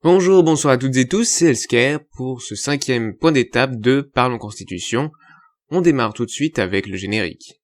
Bonjour, bonsoir à toutes et tous, c'est Elsker pour ce 5e point d'étape de Parlons Constitution. On démarre tout de suite avec le générique.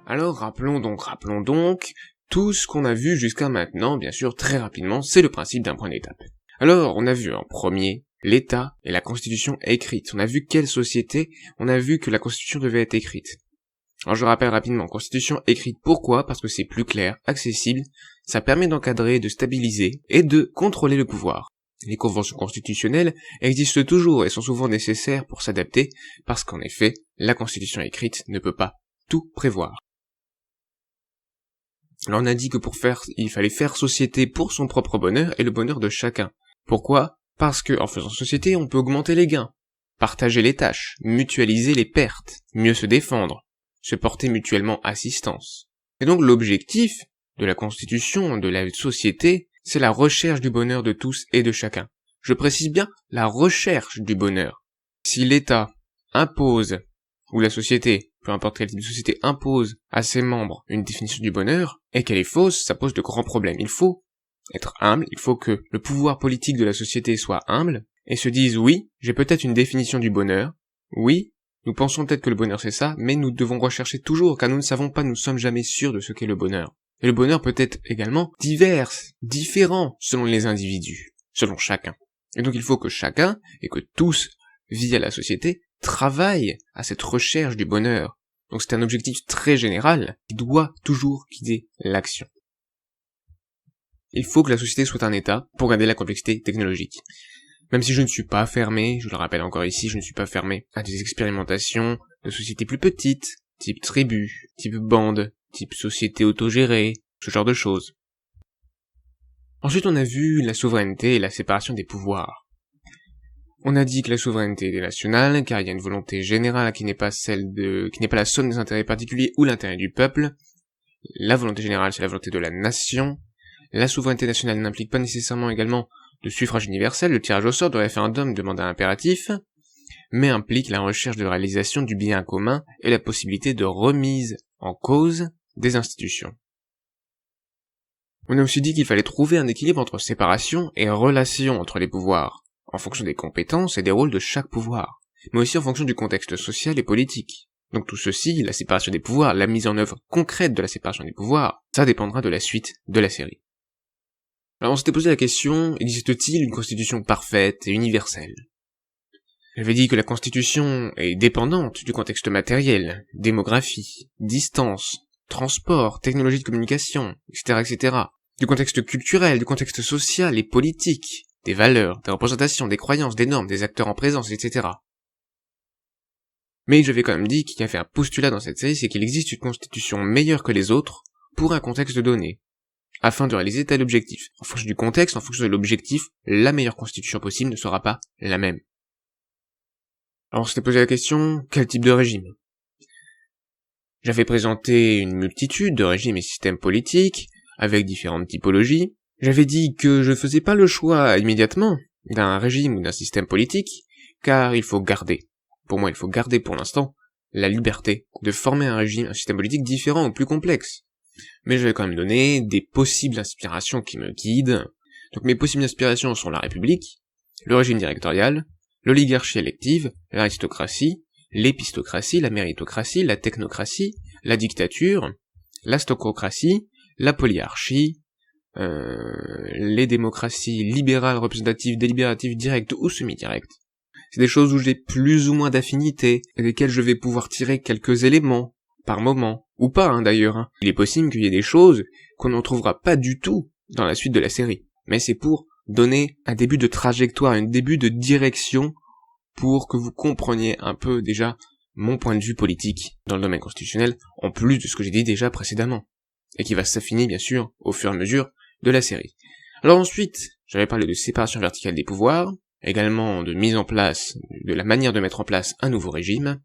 Alors rappelons donc, tout ce qu'on a vu jusqu'à maintenant, bien sûr très rapidement, c'est le principe d'un point d'étape. Alors on a vu en premier l'État et la Constitution écrite. On a vu quelle société, on a vu que la Constitution devait être écrite. Alors je rappelle rapidement, Constitution écrite, pourquoi ? Parce que c'est plus clair, accessible, ça permet d'encadrer, de stabiliser et de contrôler le pouvoir. Les conventions constitutionnelles existent toujours et sont souvent nécessaires pour s'adapter, parce qu'en effet, la Constitution écrite ne peut pas tout prévoir. Alors on a dit que il fallait faire société pour son propre bonheur et le bonheur de chacun. Pourquoi ? Parce que en faisant société, on peut augmenter les gains, partager les tâches, mutualiser les pertes, mieux se défendre, se porter mutuellement assistance. Et donc l'objectif de la Constitution, de la société, c'est la recherche du bonheur de tous et de chacun. Je précise bien la recherche du bonheur. Si l'État impose, ou la société, peu importe quel type de société, impose à ses membres une définition du bonheur, et qu'elle est fausse, ça pose de grands problèmes. Il faut être humble, il faut que le pouvoir politique de la société soit humble, et se dise oui, j'ai peut-être une définition du bonheur, oui, nous pensons peut-être que le bonheur c'est ça, mais nous devons rechercher toujours, car nous ne savons pas, nous ne sommes jamais sûrs de ce qu'est le bonheur. Et le bonheur peut être également divers, différent selon les individus, selon chacun. Et donc il faut que chacun, et que tous, via la société, travaillent à cette recherche du bonheur. Donc c'est un objectif très général, qui doit toujours guider l'action. Il faut que la société soit un État pour garder la complexité technologique. Même si je ne suis pas fermé, je le rappelle encore ici, je ne suis pas fermé à des expérimentations de sociétés plus petites, type tribu, type bande, type société autogérée, ce genre de choses. Ensuite, on a vu la souveraineté et la séparation des pouvoirs. On a dit que la souveraineté était nationale, car il y a une volonté générale qui n'est pas la somme des intérêts particuliers ou l'intérêt du peuple. La volonté générale, c'est la volonté de la nation. La souveraineté nationale n'implique pas nécessairement également le suffrage universel, le tirage au sort de référendum de mandat impératif, mais implique la recherche de réalisation du bien commun et la possibilité de remise en cause des institutions. On a aussi dit qu'il fallait trouver un équilibre entre séparation et relation entre les pouvoirs, en fonction des compétences et des rôles de chaque pouvoir, mais aussi en fonction du contexte social et politique. Donc tout ceci, la séparation des pouvoirs, la mise en œuvre concrète de la séparation des pouvoirs, ça dépendra de la suite de la série. Alors on s'était posé la question, existe-t-il une constitution parfaite et universelle ? J'avais dit que la constitution est dépendante du contexte matériel, démographie, distance, transport, technologie de communication, etc., du contexte culturel, du contexte social et politique, des valeurs, des représentations, des croyances, des normes, des acteurs en présence, etc. Mais j'avais quand même dit qu'il y avait un postulat dans cette série, c'est qu'il existe une constitution meilleure que les autres pour un contexte donné, afin de réaliser tel objectif. En fonction du contexte, en fonction de l'objectif, la meilleure constitution possible ne sera pas la même. Alors on s'était posé la question, quel type de régime ? J'avais présenté une multitude de régimes et systèmes politiques, avec différentes typologies. J'avais dit que je faisais pas le choix immédiatement d'un régime ou d'un système politique, car il faut garder, pour moi il faut garder pour l'instant, la liberté de former un régime, un système politique différent ou plus complexe. Mais je vais quand même donner des possibles inspirations qui me guident. Donc mes possibles inspirations sont la République, le régime directorial, l'oligarchie élective, l'aristocratie, l'épistocratie, la méritocratie, la technocratie, la dictature, la stococratie, la polyarchie, les démocraties libérales, représentatives, délibératives, directes ou semi-directes. C'est des choses où j'ai plus ou moins d'affinité, et desquelles je vais pouvoir tirer quelques éléments, par moment, ou pas d'ailleurs. Il est possible qu'il y ait des choses qu'on ne retrouvera pas du tout dans la suite de la série. Mais c'est pour donner un début de trajectoire, un début de direction, pour que vous compreniez un peu déjà mon point de vue politique dans le domaine constitutionnel, en plus de ce que j'ai dit déjà précédemment, et qui va s'affiner bien sûr au fur et à mesure de la série. Alors ensuite, j'avais parlé de séparation verticale des pouvoirs, également de mise en place, de la manière de mettre en place un nouveau régime.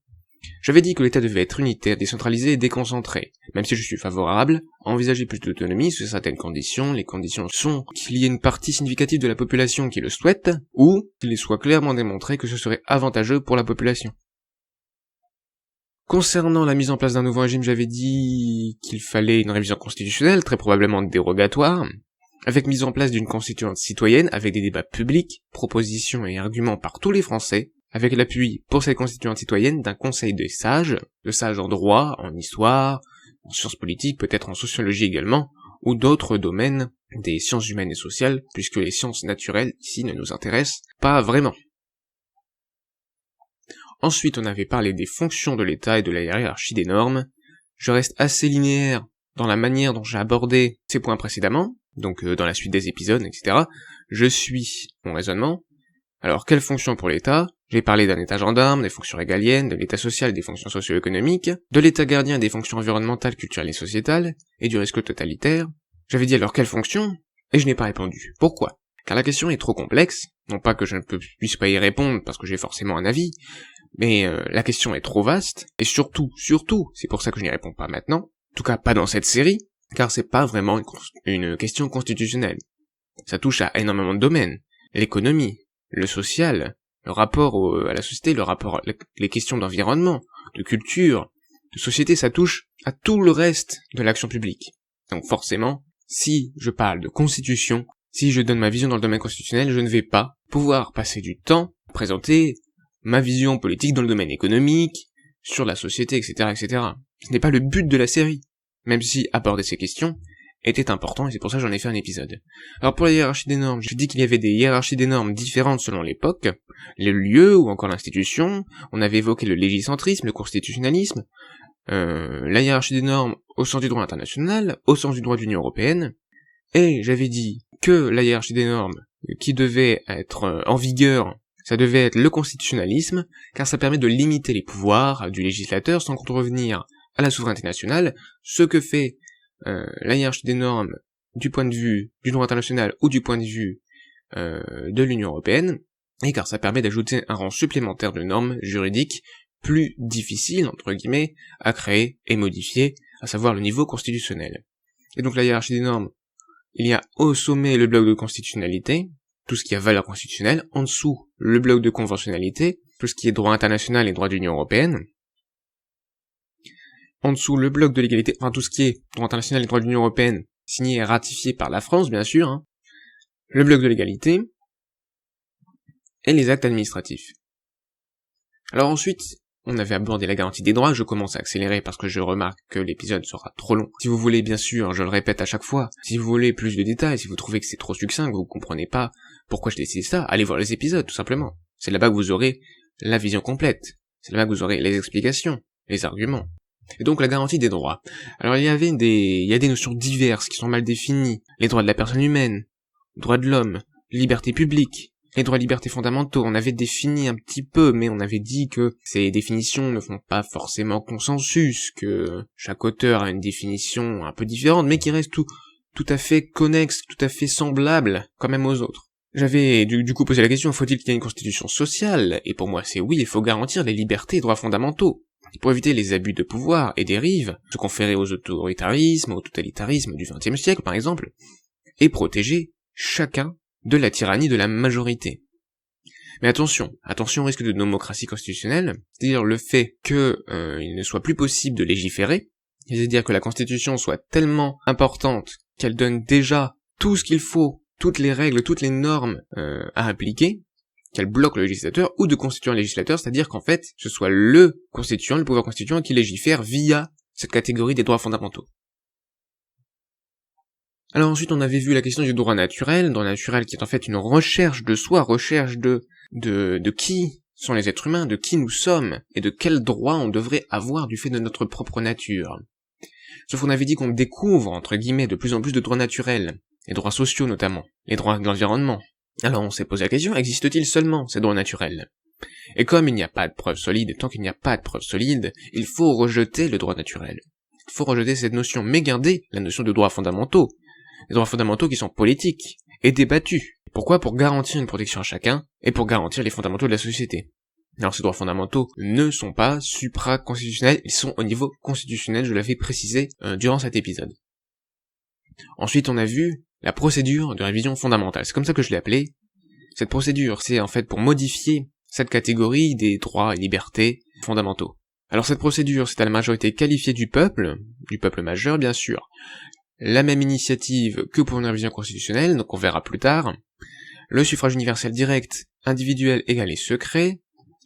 J'avais dit que l'État devait être unitaire, décentralisé et déconcentré, même si je suis favorable à envisager plus d'autonomie sous certaines conditions. Les conditions sont qu'il y ait une partie significative de la population qui le souhaite, ou qu'il soit clairement démontré que ce serait avantageux pour la population. Concernant la mise en place d'un nouveau régime, j'avais dit qu'il fallait une révision constitutionnelle, très probablement dérogatoire, avec mise en place d'une constituante citoyenne, avec des débats publics, propositions et arguments par tous les Français, avec l'appui pour cette constituante citoyenne d'un conseil de sages en droit, en histoire, en sciences politiques, peut-être en sociologie également, ou d'autres domaines des sciences humaines et sociales, puisque les sciences naturelles ici ne nous intéressent pas vraiment. Ensuite, on avait parlé des fonctions de l'État et de la hiérarchie des normes. Je reste assez linéaire dans la manière dont j'ai abordé ces points précédemment, donc dans la suite des épisodes, etc. Je suis mon raisonnement. Alors, quelles fonctions pour l'État? J'ai parlé d'un État gendarme, des fonctions régaliennes, de l'État social, des fonctions socio-économiques, de l'État gardien, des fonctions environnementales, culturelles et sociétales, et du risque totalitaire. J'avais dit alors quelles fonctions? Et je n'ai pas répondu. Pourquoi? Car la question est trop complexe, non pas que je ne puisse pas y répondre parce que j'ai forcément un avis, mais la question est trop vaste, et surtout, c'est pour ça que je n'y réponds pas maintenant, en tout cas pas dans cette série, car c'est pas vraiment une question constitutionnelle. Ça touche à énormément de domaines, l'économie, le social, le rapport à la société, les questions d'environnement, de culture, de société, ça touche à tout le reste de l'action publique. Donc forcément, si je parle de constitution, si je donne ma vision dans le domaine constitutionnel, je ne vais pas pouvoir passer du temps à présenter ma vision politique dans le domaine économique, sur la société, etc., etc. Ce n'est pas le but de la série, même si aborder ces questions était important, et c'est pour ça que j'en ai fait un épisode. Alors pour la hiérarchie des normes, je dis qu'il y avait des hiérarchies des normes différentes selon l'époque, les lieux ou encore l'institution, on avait évoqué le légicentrisme, le constitutionnalisme, la hiérarchie des normes au sens du droit international, au sens du droit de l'Union européenne, et j'avais dit que la hiérarchie des normes qui devait être en vigueur, ça devait être le constitutionnalisme, car ça permet de limiter les pouvoirs du législateur sans contrevenir à la souveraineté nationale, ce que fait la hiérarchie des normes du point de vue du droit international ou du point de vue de l'Union européenne, et car ça permet d'ajouter un rang supplémentaire de normes juridiques plus difficiles, entre guillemets, à créer et modifier, à savoir le niveau constitutionnel. Et donc la hiérarchie des normes, il y a au sommet le bloc de constitutionnalité, tout ce qui a valeur constitutionnelle, en dessous le bloc de conventionnalité, tout ce qui est droit international et droit de l'Union européenne, en dessous le bloc de l'égalité, enfin tout ce qui est droit international et droit de l'Union européenne, signé et ratifié par la France, bien sûr, hein, le bloc de l'égalité, et les actes administratifs. Alors ensuite, on avait abordé la garantie des droits, je commence à accélérer parce que je remarque que l'épisode sera trop long. Si vous voulez, bien sûr, je le répète à chaque fois, si vous voulez plus de détails, si vous trouvez que c'est trop succinct, que vous comprenez pas pourquoi je décide ça, allez voir les épisodes, tout simplement. C'est là-bas que vous aurez la vision complète. C'est là-bas que vous aurez les explications, les arguments. Et donc la garantie des droits. Alors il y a des notions diverses qui sont mal définies. Les droits de la personne humaine, droits de l'homme, liberté publique, les droits et libertés fondamentaux. On avait défini un petit peu, mais on avait dit que ces définitions ne font pas forcément consensus, que chaque auteur a une définition un peu différente, mais qui reste tout à fait connexe, tout à fait semblable quand même aux autres. J'avais du coup posé la question, faut-il qu'il y ait une constitution sociale? Et pour moi c'est oui, il faut garantir les libertés et droits fondamentaux, pour éviter les abus de pouvoir et dérives, se conférer aux autoritarismes, au totalitarisme du XXe siècle par exemple, et protéger chacun de la tyrannie de la majorité. Mais attention au risque de démocratie constitutionnelle, c'est-à-dire le fait que il ne soit plus possible de légiférer, c'est-à-dire que la constitution soit tellement importante qu'elle donne déjà tout ce qu'il faut, toutes les règles, toutes les normes à appliquer, qu'elle bloque le législateur, ou de constituer un législateur, c'est-à-dire qu'en fait, ce soit le constituant, le pouvoir constituant qui légifère via cette catégorie des droits fondamentaux. Alors ensuite, on avait vu la question du droit naturel qui est en fait une recherche de soi, recherche de qui sont les êtres humains, de qui nous sommes, et de quels droits on devrait avoir du fait de notre propre nature. Sauf qu'on avait dit qu'on découvre, entre guillemets, de plus en plus de droits naturels, les droits sociaux notamment, les droits de l'environnement. Alors on s'est posé la question, existe-t-il seulement ces droits naturels? Et comme il n'y a pas de preuves solides, tant qu'il n'y a pas de preuves solides, il faut rejeter le droit naturel. Il faut rejeter cette notion, mais garder la notion de droits fondamentaux. Les droits fondamentaux qui sont politiques et débattus. Pourquoi? Pour garantir une protection à chacun et pour garantir les fondamentaux de la société. Alors ces droits fondamentaux ne sont pas supra-constitutionnels, ils sont au niveau constitutionnel, je l'avais précisé durant cet épisode. Ensuite on a vu la procédure de révision fondamentale, c'est comme ça que je l'ai appelée. Cette procédure, c'est en fait pour modifier cette catégorie des droits et libertés fondamentaux. Alors cette procédure, c'est à la majorité qualifiée du peuple majeur bien sûr, la même initiative que pour une révision constitutionnelle, donc on verra plus tard, le suffrage universel direct, individuel, égal et secret,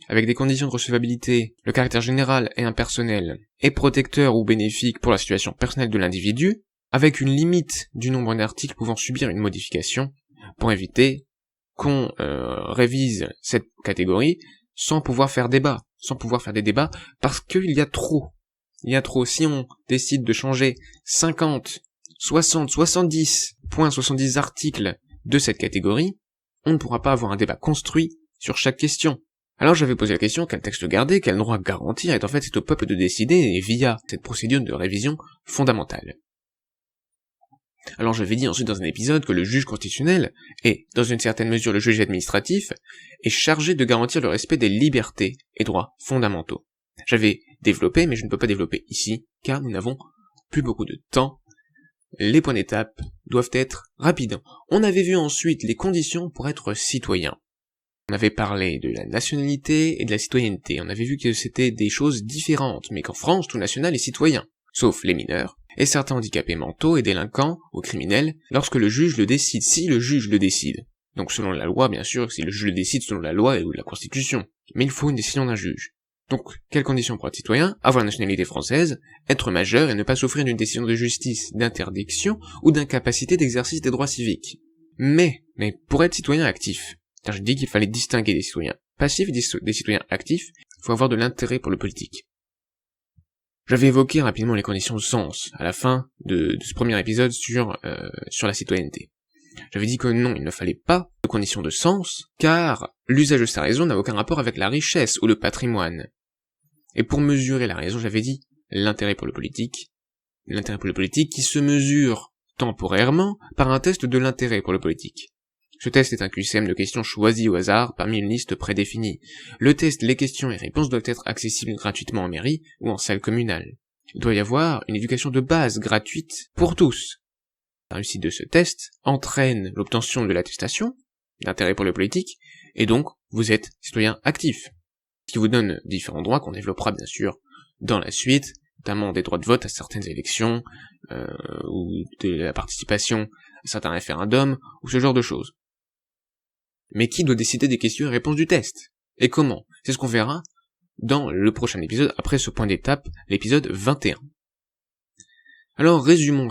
avec des conditions de recevabilité, le caractère général et impersonnel, et protecteur ou bénéfique pour la situation personnelle de l'individu, avec une limite du nombre d'articles pouvant subir une modification, pour éviter qu'on révise cette catégorie sans pouvoir faire des débats, parce qu'il y a trop. Si on décide de changer 50, 60, 70 articles de cette catégorie, on ne pourra pas avoir un débat construit sur chaque question. Alors j'avais posé la question, quel texte garder, quel droit garantir, et en fait c'est au peuple de décider, et via cette procédure de révision fondamentale. Alors j'avais dit ensuite dans un épisode que le juge constitutionnel, et dans une certaine mesure le juge administratif, est chargé de garantir le respect des libertés et droits fondamentaux. J'avais développé, mais je ne peux pas développer ici, car nous n'avons plus beaucoup de temps. Les points d'étape doivent être rapides. On avait vu ensuite les conditions pour être citoyen. On avait parlé de la nationalité et de la citoyenneté. On avait vu que c'était des choses différentes, mais qu'en France, tout national est citoyen, sauf les mineurs, et certains handicapés mentaux et délinquants ou criminels, lorsque le juge le décide, si le juge le décide. Donc selon la loi, bien sûr, si le juge le décide selon la loi ou la Constitution. Mais il faut une décision d'un juge. Donc, quelles conditions pour être citoyen? Avoir la nationalité française, être majeur et ne pas souffrir d'une décision de justice, d'interdiction ou d'incapacité d'exercice des droits civiques. Mais pour être citoyen actif, car je dis qu'il fallait distinguer des citoyens passifs et des citoyens actifs, il faut avoir de l'intérêt pour le politique. J'avais évoqué rapidement les conditions de sens à la fin de ce premier épisode sur la citoyenneté. J'avais dit que non, il ne fallait pas de conditions de sens, car l'usage de sa raison n'a aucun rapport avec la richesse ou le patrimoine. Et pour mesurer la raison, j'avais dit l'intérêt pour le politique qui se mesure temporairement par un test de l'intérêt pour le politique. Ce test est un QCM de questions choisies au hasard parmi une liste prédéfinie. Le test, les questions et réponses doivent être accessibles gratuitement en mairie ou en salle communale. Il doit y avoir une éducation de base gratuite pour tous. La réussite de ce test entraîne l'obtention de l'attestation d'intérêt pour le politique, et donc vous êtes citoyen actif, ce qui vous donne différents droits qu'on développera bien sûr dans la suite, notamment des droits de vote à certaines élections, ou de la participation à certains référendums, ou ce genre de choses. Mais qui doit décider des questions et réponses du test? Et comment? C'est ce qu'on verra dans le prochain épisode, après ce point d'étape, l'épisode 21. Alors résumons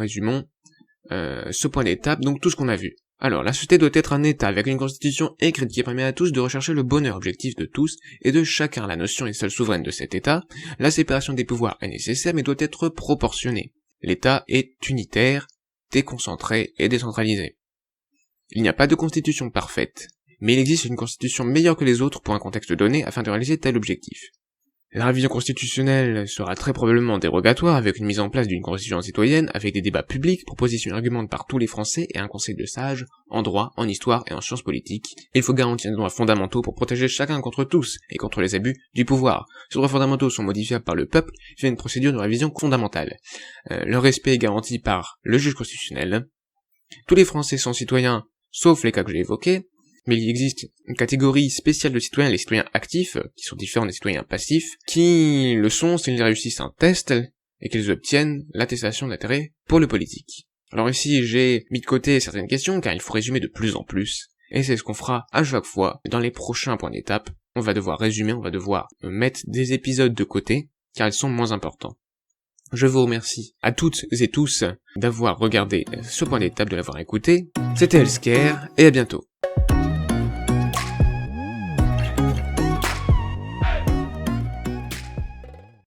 ce point d'étape, donc tout ce qu'on a vu. Alors, la société doit être un État avec une constitution écrite qui permet à tous de rechercher le bonheur objectif de tous et de chacun. La notion est seule souveraine de cet État. La séparation des pouvoirs est nécessaire mais doit être proportionnée. L'État est unitaire, déconcentré et décentralisé. Il n'y a pas de constitution parfaite, mais il existe une constitution meilleure que les autres pour un contexte donné afin de réaliser tel objectif. La révision constitutionnelle sera très probablement dérogatoire avec une mise en place d'une constitution citoyenne avec des débats publics, propositions et arguments par tous les Français et un conseil de sages en droit, en histoire et en sciences politiques. Il faut garantir des droits fondamentaux pour protéger chacun contre tous et contre les abus du pouvoir. Ces droits fondamentaux sont modifiables par le peuple via une procédure de révision fondamentale. Leur respect est garanti par le juge constitutionnel. Tous les Français sont citoyens, sauf les cas que j'ai évoqués. Mais il existe une catégorie spéciale de citoyens, les citoyens actifs, qui sont différents des citoyens passifs, qui le sont s'ils réussissent un test et qu'ils obtiennent l'attestation d'intérêt pour le politique. Alors ici, j'ai mis de côté certaines questions, car il faut résumer de plus en plus, et c'est ce qu'on fera à chaque fois. Dans les prochains points d'étape, on va devoir résumer, on va devoir mettre des épisodes de côté, car ils sont moins importants. Je vous remercie à toutes et tous d'avoir regardé ce point d'étape, de l'avoir écouté. C'était Healthcare, et à bientôt.